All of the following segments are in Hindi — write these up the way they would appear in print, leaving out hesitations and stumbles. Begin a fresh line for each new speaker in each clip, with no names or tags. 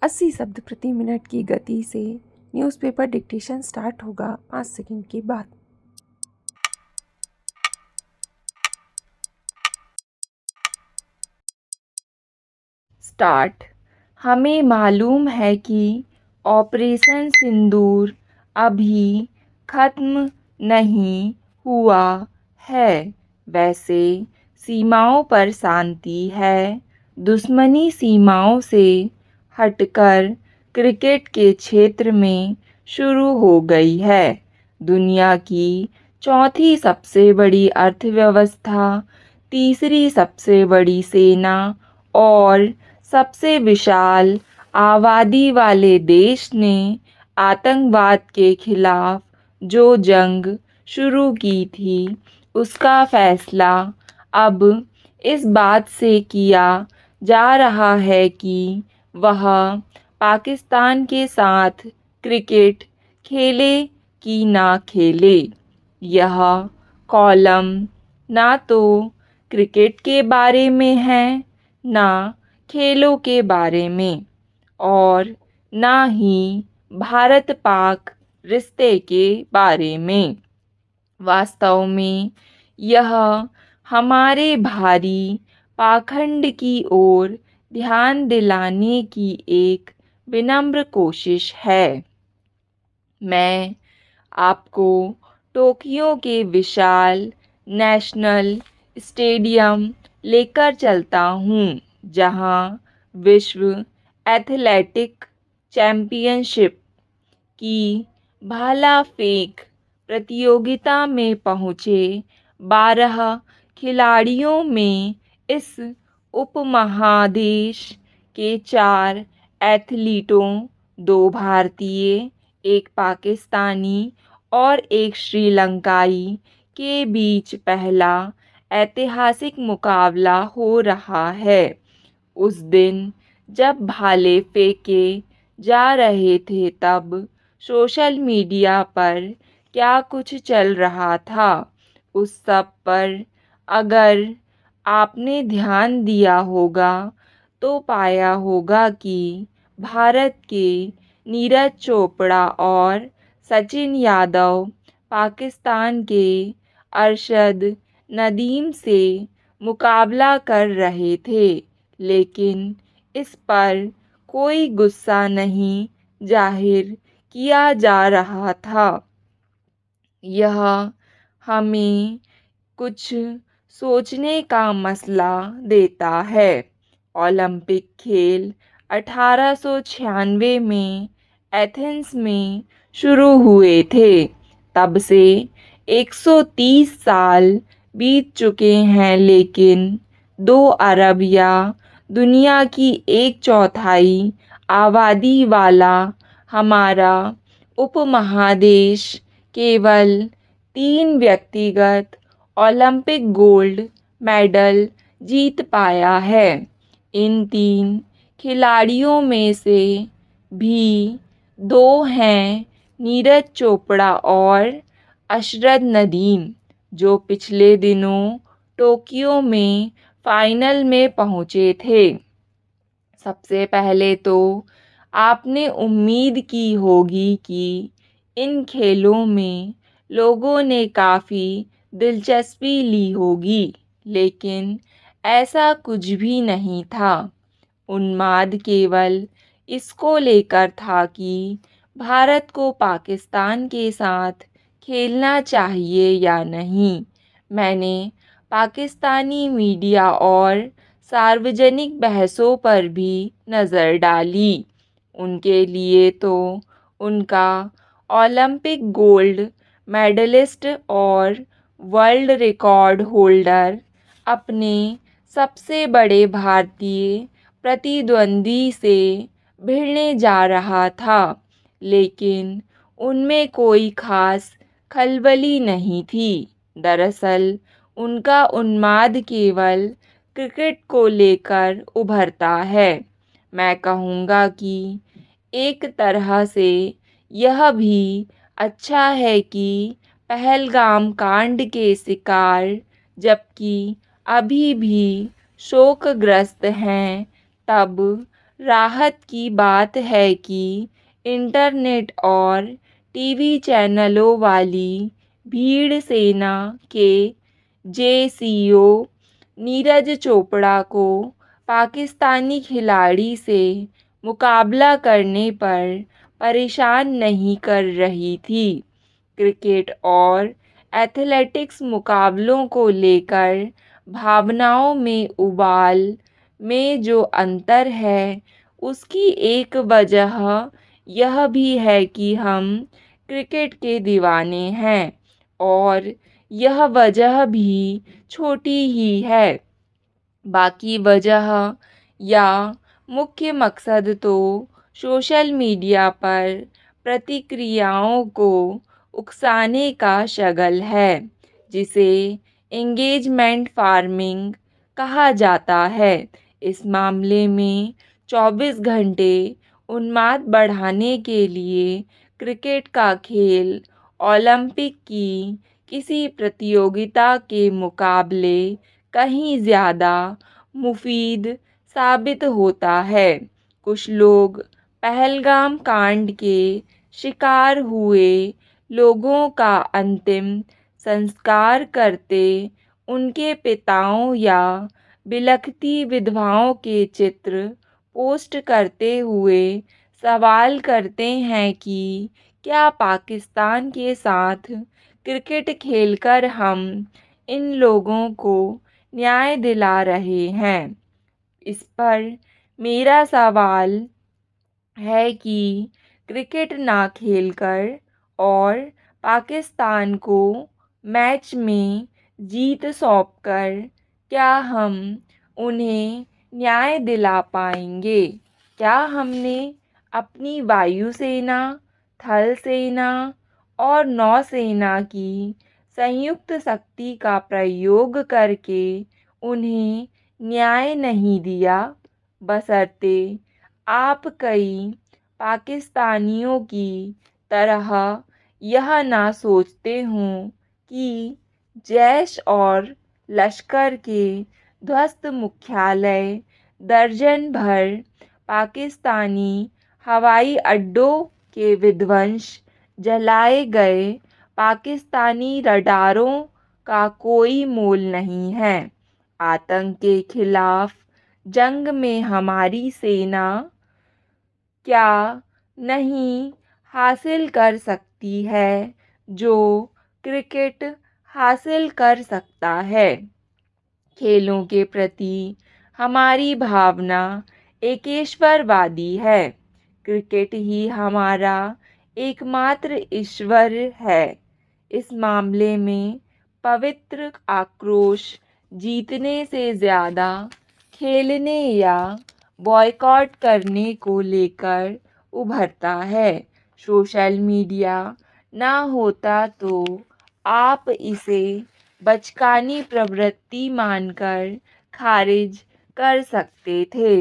80 शब्द प्रति मिनट की गति से न्यूज़पेपर डिक्टेशन स्टार्ट होगा 5 सेकंड के बाद।
स्टार्ट। हमें मालूम है कि ऑपरेशन सिंदूर अभी खत्म नहीं हुआ है। वैसे सीमाओं पर शांति है। दुश्मनी सीमाओं से हटकर क्रिकेट के क्षेत्र में शुरू हो गई है। दुनिया की चौथी सबसे बड़ी अर्थव्यवस्था, तीसरी सबसे बड़ी सेना और सबसे विशाल आबादी वाले देश ने आतंकवाद के खिलाफ जो जंग शुरू की थी, उसका फैसला अब इस बात से किया जा रहा है कि वह पाकिस्तान के साथ क्रिकेट खेले कि ना खेले। यह कॉलम ना तो क्रिकेट के बारे में है, ना खेलों के बारे में, और ना ही भारत पाक रिश्ते के बारे में। वास्तव में यह हमारे भारी पाखंड की ओर ध्यान दिलाने की एक विनम्र कोशिश है। मैं आपको टोक्यो के विशाल नेशनल स्टेडियम लेकर चलता हूँ, जहाँ विश्व एथलेटिक चैंपियनशिप की भाला फेंक प्रतियोगिता में पहुँचे 12 खिलाड़ियों में इस उपमहादेश के 4 एथलीटों, 2 भारतीय, एक पाकिस्तानी और एक श्रीलंकाई के बीच पहला ऐतिहासिक मुकाबला हो रहा है। उस दिन जब भाले फेंके जा रहे थे, तब सोशल मीडिया पर क्या कुछ चल रहा था, उस सब पर अगर आपने ध्यान दिया होगा तो पाया होगा कि भारत के नीरज चोपड़ा और सचिन यादव पाकिस्तान के अरशद नदीम से मुकाबला कर रहे थे, लेकिन इस पर कोई गुस्सा नहीं जाहिर किया जा रहा था। यह हमें कुछ सोचने का मसला देता है। ओलंपिक खेल 1896 में एथेंस में शुरू हुए थे। तब से 130 साल बीत चुके हैं, लेकिन 2 अरब या दुनिया की 1/4 आबादी वाला हमारा उपमहादेश केवल 3 व्यक्तिगत ओलंपिक गोल्ड मेडल जीत पाया है। इन 3 खिलाड़ियों में से भी 2 हैं नीरज चोपड़ा और अरशद नदीम, जो पिछले दिनों टोक्यो में फाइनल में पहुंचे थे। सबसे पहले तो आपने उम्मीद की होगी कि इन खेलों में लोगों ने काफ़ी दिलचस्पी ली होगी, लेकिन ऐसा कुछ भी नहीं था। उन्माद केवल इसको लेकर था कि भारत को पाकिस्तान के साथ खेलना चाहिए या नहीं। मैंने पाकिस्तानी मीडिया और सार्वजनिक बहसों पर भी नज़र डाली। उनके लिए तो उनका ओलंपिक गोल्ड मेडलिस्ट और वर्ल्ड रिकॉर्ड होल्डर अपने सबसे बड़े भारतीय प्रतिद्वंदी से भिड़ने जा रहा था, लेकिन उनमें कोई खास खलबली नहीं थी। दरअसल उनका उन्माद केवल क्रिकेट को लेकर उभरता है। मैं कहूँगा कि एक तरह से यह भी अच्छा है कि पहलगाम कांड के शिकार जबकि अभी भी शोकग्रस्त हैं, तब राहत की बात है कि इंटरनेट और टीवी चैनलों वाली भीड़ सेना के जेसीओ नीरज चोपड़ा को पाकिस्तानी खिलाड़ी से मुकाबला करने पर परेशान नहीं कर रही थी। क्रिकेट और एथलेटिक्स मुकाबलों को लेकर भावनाओं में उबाल में जो अंतर है उसकी एक वजह यह भी है कि हम क्रिकेट के दीवाने हैं और यह वजह भी छोटी ही है। बाकी वजह या मुख्य मकसद तो सोशल मीडिया पर प्रतिक्रियाओं को उकसाने का शगल है, जिसे एंगेजमेंट फार्मिंग कहा जाता है। इस मामले में 24 घंटे उन्माद बढ़ाने के लिए क्रिकेट का खेल ओलंपिक की किसी प्रतियोगिता के मुकाबले कहीं ज़्यादा मुफीद साबित होता है। कुछ लोग पहलगाम कांड के शिकार हुए लोगों का अंतिम संस्कार करते उनके पिताओं या बिलखती विधवाओं के चित्र पोस्ट करते हुए सवाल करते हैं कि क्या पाकिस्तान के साथ क्रिकेट खेलकर हम इन लोगों को न्याय दिला रहे हैं। इस पर मेरा सवाल है कि क्रिकेट ना खेलकर और पाकिस्तान को मैच में जीत सौंपकर क्या हम उन्हें न्याय दिला पाएंगे? क्या हमने अपनी वायुसेना, थल सेना और नौसेना की संयुक्त शक्ति का प्रयोग करके उन्हें न्याय नहीं दिया? बशर्ते आप कई पाकिस्तानियों की तरह यह ना सोचते हों कि जैश और लश्कर के ध्वस्त मुख्यालय, दर्जन भर पाकिस्तानी हवाई अड्डों के विध्वंस, जलाए गए पाकिस्तानी रडारों का कोई मोल नहीं है। आतंक के खिलाफ जंग में हमारी सेना क्या नहीं हासिल कर सकती है जो क्रिकेट हासिल कर सकता है? खेलों के प्रति हमारी भावना एकेश्वरवादी है। क्रिकेट ही हमारा एकमात्र ईश्वर है। इस मामले में पवित्र आक्रोश जीतने से ज़्यादा खेलने या बॉयकॉट करने को लेकर उभरता है। सोशल मीडिया ना होता तो आप इसे बचकानी प्रवृत्ति मानकर खारिज कर सकते थे।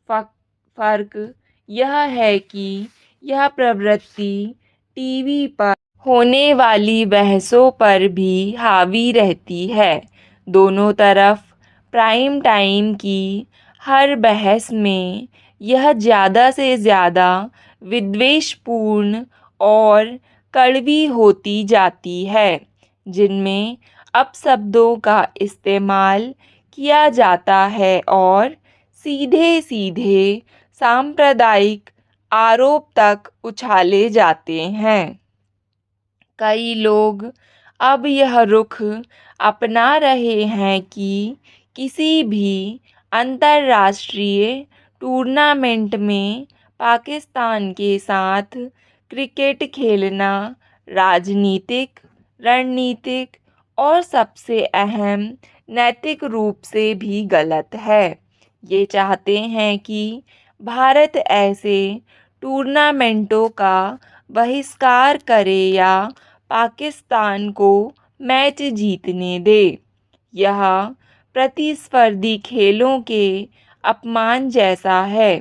फ़र्क यह है कि यह प्रवृत्ति टीवी पर होने वाली बहसों पर भी हावी रहती है। दोनों तरफ प्राइम टाइम की हर बहस में यह ज़्यादा से ज़्यादा विद्वेषपूर्ण और कड़वी होती जाती है, जिनमें अपशब्दों का इस्तेमाल किया जाता है और सीधे सीधे सांप्रदायिक आरोप तक उछाले जाते हैं। कई लोग अब यह रुख अपना रहे हैं कि किसी भी अंतर्राष्ट्रीय टूर्नामेंट में पाकिस्तान के साथ क्रिकेट खेलना राजनीतिक, रणनीतिक और सबसे अहम नैतिक रूप से भी गलत है। ये चाहते हैं कि भारत ऐसे टूर्नामेंटों का बहिष्कार करे या पाकिस्तान को मैच जीतने दे। यह प्रतिस्पर्धी खेलों के अपमान जैसा है।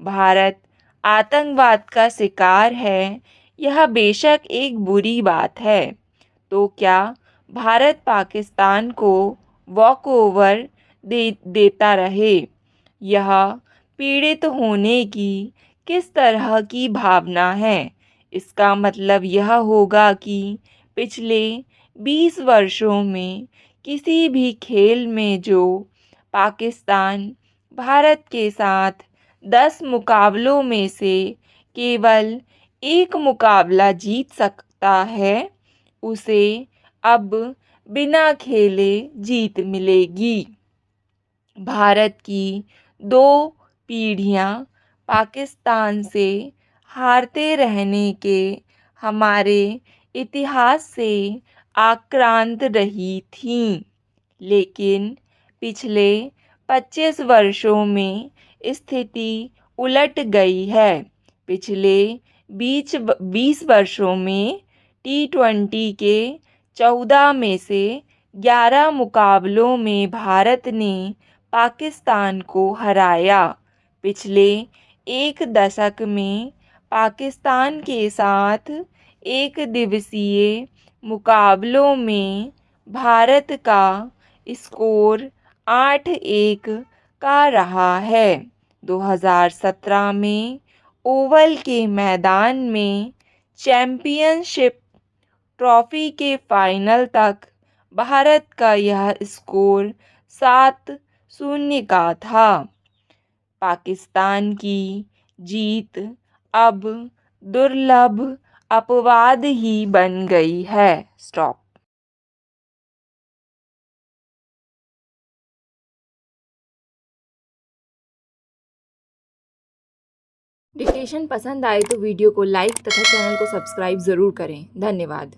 भारत आतंकवाद का शिकार है, यह बेशक एक बुरी बात है। तो क्या भारत पाकिस्तान को वॉकओवर देता रहे? यह पीड़ित होने की किस तरह की भावना है। इसका मतलब यह होगा कि पिछले 20 वर्षों में किसी भी खेल में जो पाकिस्तान भारत के साथ 10 मुकाबलों में से केवल एक मुकाबला जीत सकता है, उसे अब बिना खेले जीत मिलेगी। भारत की 2 पीढ़ियां पाकिस्तान से हारते रहने के हमारे इतिहास से आक्रांत रही थीं, लेकिन पिछले 25 वर्षों में स्थिति उलट गई है। पिछले 20 वर्षों में T20 के 14 में से 11 मुकाबलों में भारत ने पाकिस्तान को हराया। पिछले एक दशक में पाकिस्तान के साथ एक दिवसीय मुकाबलों में भारत का स्कोर 8-1 का रहा है। 2017 में ओवल के मैदान में चैंपियनशिप ट्रॉफी के फाइनल तक भारत का यह स्कोर 7-0 का था। पाकिस्तान की जीत अब दुर्लभ अपवाद ही बन गई है। स्टॉप।
डिक्टेशन पसंद आए तो वीडियो को लाइक तथा चैनल को सब्सक्राइब ज़रूर करें। धन्यवाद।